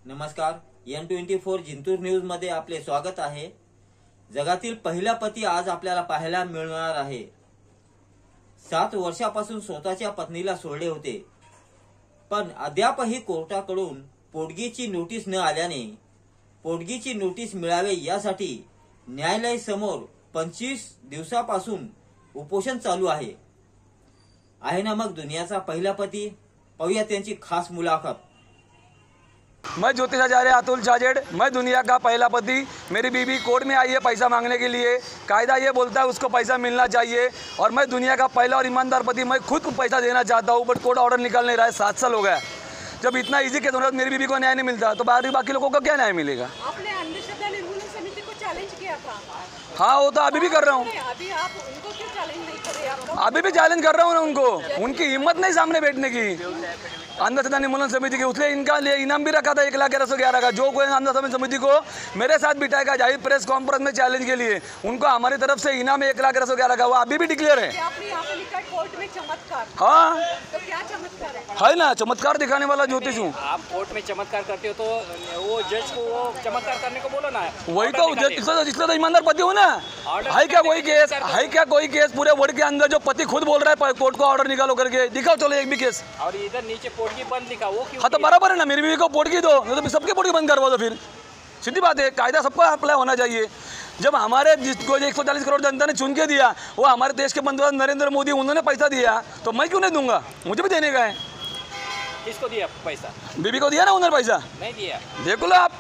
नमस्कार, N24 Jintur news मध्ये आपले स्वागत आहे। जगातील पहिला पती आज आपल्याला पाहायला मिळणार आहे। 7 वर्षापासून स्वतःच्या पत्नीला सोडले होते, पण अद्यापही कोर्टाकडून पोटगीची नोटीस न आल्याने पोटगीची नोटीस मिळावे यासाठी न्यायालय समोर 25 दिवसापासून उपोषण चालू आहे ना मग दुनियाचा पहिला पती। पाहूया त्यांची खास मुलाखत। मैं ज्योतिषाचार्य अतुल छाजेड़, मैं दुनिया का पहला पति। मेरी बीवी कोर्ट में आई है पैसा मांगने के लिए। कायदा ये बोलता है उसको पैसा मिलना चाहिए और मैं दुनिया का पहला और ईमानदार पति। मैं खुद पैसा देना चाहता हूँ, बट कोर्ट ऑर्डर निकल नहीं रहा है। 7 साल हो गया। जब इतना इजी केस होना मेरी बीवी को न्याय नहीं मिलता तो बाकी लोगों को क्या न्याय मिलेगा? आपने अंधश्रद्धा निर्मूलन समिति को चैलेंज किया था। हाँ, वो तो अभी भी कर रहा हूँ। अभी आप उनको क्यों चैलेंज नहीं कर रहे? अभी भी चैलेंज कर रहा हूँ ना उनको। उनकी हिम्मत नहीं सामने बैठने की। अंधश्रद्धा निर्मूलन समिति की उसने इनका लिए इनाम भी रखा था 1,11,11 का। जो कोई अंधश्रद्धा समिति को मेरे साथ बिठाएगा जाहिर प्रेस कॉन्फ्रेंस में चैलेंज के लिए, उनको हमारी तरफ से इनाम 1,11,11 का। वो अभी भी डिक्लेयर है। कोर्ट में चमत्कार। हाँ, तो क्या चमत्कार है ना, चमत्कार दिखाने वाला ज्योतिष हूँ। आप कोर्ट में चमत्कार करते हो तो वो जज को वो चमत्कार करने को बोलो ना। वही तो इसलिए तो ईमानदार पति हूँ ना। है क्या कोई केस? है क्या कोई केस पूरे वर्ल्ड के अंदर जो पति खुद बोल रहा है कोर्ट को ऑर्डर निकालो करके? दिखाओ चलो एक भी केस। और इधर नीचे पोटगी बंद लिखा, वो क्यों? हाँ तो बराबर है ना, मेरी बीवी को पोटगी दो, तो सबके पोटगी बंद करवा दो। फिर सीधी बात है, कायदा सबको अप्लाई होना चाहिए। जब हमारे जिसको 140 करोड़ जनता ने चुन के दिया, वो हमारे देश के पंतप्रधान नरेंद्र मोदी, उन्होंने पैसा दिया, तो मैं क्यों नहीं दूंगा? मुझे भी देने का है। किसको दिया पैसा? बीबी को दिया ना उन्होंने पैसा। नहीं दिया। देख लो आप।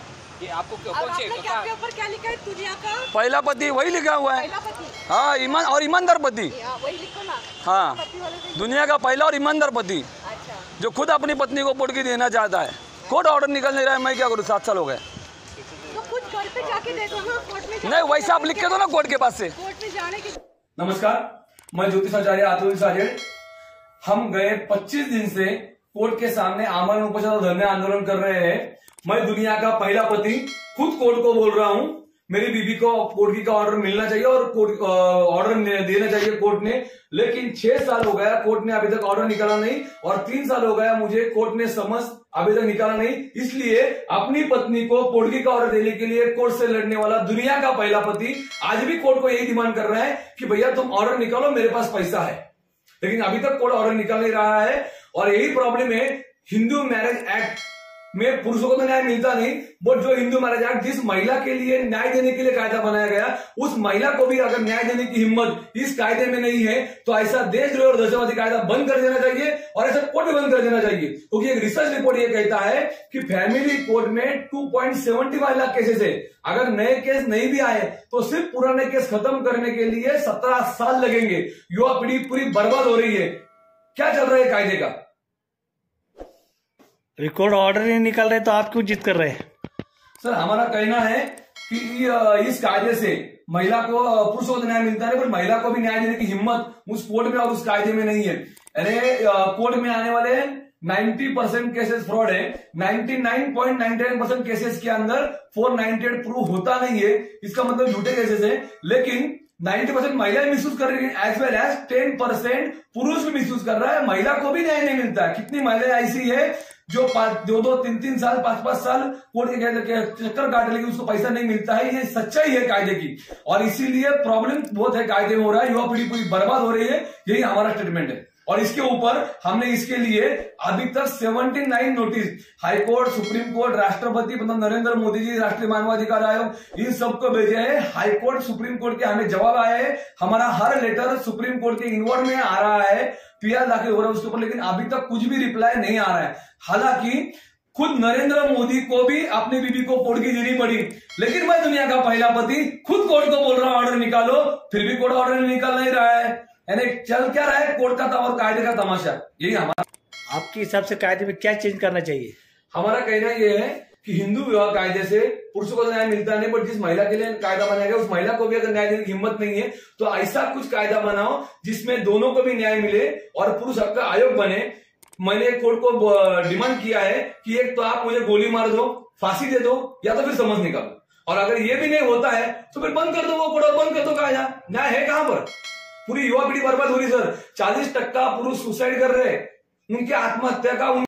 आपको आपके ऊपर क्या लिखा है? दुनिया का पहला पति वही लिखा हुआ है। पहला पति। हाँ, ईमानदार पति। वही लिखो ना। हाँ, दुनिया का पहला और ईमानदार पति अच्छा, जो खुद अपनी पत्नी को पोटगी देना चाहता है। कोर्ट ऑर्डर निकल नहीं रहा है, मैं क्या करूँ? 7 साल हो गए। तो खुद घर पे जाके दे दो ना, कोर्ट में नहीं, वैसा आप लिख के दो ना कोर्ट के पास से। कोर्ट में जाने के। नमस्कार, मैं ज्योतिषाचार्य अतुल छाजेड़। हम गए 25 दिन से कोर्ट के सामने आमरण उपोषण और धरने आंदोलन कर रहे हैं। मैं दुनिया का पहला पति खुद कोर्ट को बोल रहा हूं, मेरी बीबी को पोटगी का ऑर्डर मिलना चाहिए और कोर्ट ऑर्डर देना चाहिए कोर्ट ने। लेकिन 6 साल हो गया, कोर्ट ने अभी तक ऑर्डर निकाला नहीं, और 3 साल हो गया मुझे, कोर्ट ने समझ अभी तक निकाला नहीं। इसलिए अपनी पत्नी को पोटगी का ऑर्डर देने के लिए कोर्ट से लड़ने वाला दुनिया का पहला पति आज भी कोर्ट को यही डिमांड कर रहा है कि भैया तुम ऑर्डर निकालो, मेरे पास पैसा है। लेकिन अभी तक कोर्ट ऑर्डर निकाल नहीं रहा है, और यही प्रॉब्लम है। हिंदू मैरिज एक्ट में पुरुषों को तो न्याय मिलता नहीं, बट जो हिंदू मैरिज एक्ट जिस महिला के लिए न्याय देने के लिए कायदा बनाया गया, उस महिला को भी अगर न्याय देने की हिम्मत इस कायदे में नहीं है, तो ऐसा देशद्रोह और दहशतवादी कायदा बंद कर देना चाहिए, और ऐसा कोर्ट भी बंद कर देना चाहिए। क्योंकि एक रिसर्च रिपोर्ट ये कहता है कि फैमिली कोर्ट में 2.75 लाख केसेस है। अगर नए केस नहीं भी आए तो सिर्फ पुराने केस खत्म करने के लिए 17 साल लगेंगे। युवा पीढ़ी पूरी बर्बाद हो रही है। क्या चल रहा है कायदे का? रिकॉर्ड ऑर्डर नहीं निकल रहे तो आप क्यों जिद कर रहे हैं? सर, हमारा कहना है कि इस कायदे से महिला को, पुरुषों को न्याय मिलता है, पर महिला को भी न्याय देने की हिम्मत उस कोर्ट में और उस कायदे में नहीं है। अरे कोर्ट में आने वाले 90% केसेस फ्रॉड है। 99.99% केसेस के अंदर 498 प्रूफ होता नहीं है। इसका मतलब झूठे केसेस है। लेकिन 90% महिलाएं मिसयूज कर रही है, एज वेल एज 10% पुरुष भी मिसयूज कर रहा है। महिला को भी न्याय नहीं मिलता है। कितनी महिलाएं ऐसी है जो 2-2, 3-3 साल, 5-5 साल कोर्ट के चक्कर काट, लेकिन उसको पैसा नहीं मिलता है। ये सच्चाई है कायदे की, और इसीलिए प्रॉब्लम बहुत है कायदे में हो रहा है। युवा पीढ़ी पूरी बर्बाद हो रही है। यही हमारा स्टेटमेंट है। और इसके ऊपर हमने इसके लिए अभी तक 79 notice high court, supreme court, राष्ट्रपति मतलब नरेंद्र मोदी जी, राष्ट्रीय मानवाधिकार आयोग, इन सबको भेजे हैं। हाई कोर्ट, सुप्रीम कोर्ट के हमें जवाब आए हैं। हमारा हर लेटर सुप्रीम कोर्ट के इनवर्ड में आ रहा है, पीआर दाखिल हो रहा है उसके ऊपर, लेकिन अभी तक कुछ भी रिप्लाई नहीं आ रहा है। हालांकि खुद नरेंद्र मोदी को भी अपनी बीबी को पोटगी देनी पड़ी, लेकिन मैं दुनिया का पहला पति खुद कोर्ट को बोल रहा हूं ऑर्डर निकालो, फिर भी कोर्ट ऑर्डर निकाल नहीं रहा है। यानी चल क्या रहा है कोर्ट का और कायदे का तमाशा। यही हमारा। आपके हिसाब से कायदे में क्या चेंज करना चाहिए? हमारा कहना यह है कि हिंदू विवाह कायदे से पुरुषों को तो न्याय मिलता नहीं, बट जिस महिला के लिए कायदा बनाया गया उस महिला को भी अगर न्याय देने की हिम्मत नहीं है, तो ऐसा कुछ कायदा बनाओ जिसमें दोनों को भी न्याय मिले और पुरुष हक का आयोग बने। मैंने कोर्ट को डिमांड किया है कि एक तो आप मुझे गोली मार दो, फांसी दे दो, या तो फिर समझ निकालो। और अगर ये भी नहीं होता है तो फिर बंद कर दो वो कोर्ट, बंद कर दो कायदा। न्याय है कहां पर? पूरी युवा पीढ़ी बर्बाद हो रही सर। 40% पुरुष सुसाइड कर रहे हैं, उनके आत्महत्या का